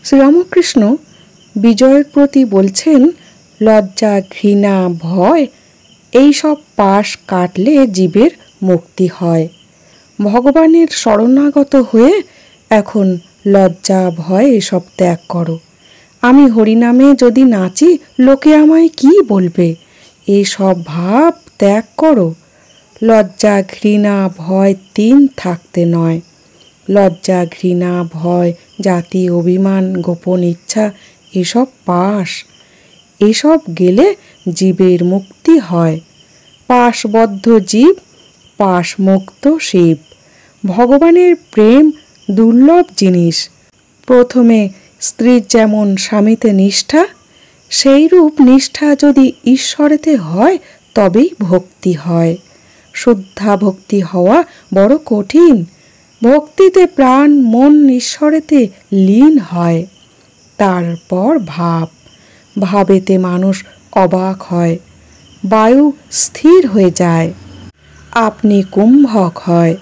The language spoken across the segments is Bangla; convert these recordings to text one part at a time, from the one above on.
শ্রীরামকৃষ্ণ বিজয়ের প্রতি বলছেন, লজ্জা, ঘৃণা, ভয় এইসব পাশ কাটলে জীবের মুক্তি হয়। ভগবানের শরণাগত হয়ে এখন লজ্জা, ভয় এসব ত্যাগ করো। আমি হরিনামে যদি নাচি, লোকে আমায় কি বলবে? এসব ভাব ত্যাগ করো। লজ্জা, ঘৃণা, ভয় তিন থাকতে নয়। লজ্জা, ঘৃণা, ভয়, জাতি, অভিমান, গোপন ইচ্ছা এসব পাশ। এসব গেলে জীবের মুক্তি হয়। পাশবদ্ধ জীব, পাশমুক্ত শিব। ভগবানের প্রেম দুর্লভ জিনিস। প্রথমে স্ত্রীর যেমন স্বামীতে নিষ্ঠা, সেই রূপ নিষ্ঠা যদি ঈশ্বরেতে হয় তবেই ভক্তি হয়। শুদ্ধা ভক্তি হওয়া বড় কঠিন। ভক্তিতে প্রাণ মন ঈশ্বরেতে লীন হয়। তারপর ভাব, ভাবেতে মানুষ অবাক হয়। বায়ু স্থির হয়ে যায়, আপনি কুম্ভক হয়।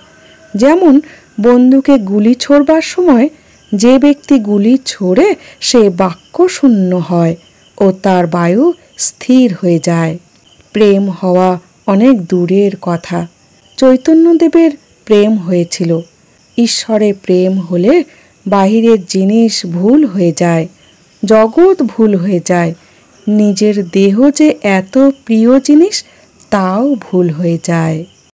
যেমন বন্দুকে গুলি ছোড়বার সময় যে ব্যক্তি গুলি ছোড়ে সে বাক্যশূন্য হয় ও তার বায়ু স্থির হয়ে যায়। প্রেম হওয়া অনেক দূরের কথা। চৈতন্যদেবের প্রেম হয়েছিল। ঈশ্বরে প্রেম হলে বাহিরের জিনিস ভুল হয়ে যায়, জগৎ ভুল হয়ে যায়। নিজের দেহ যে এত প্রিয় জিনিস তাও ভুল হয়ে যায়।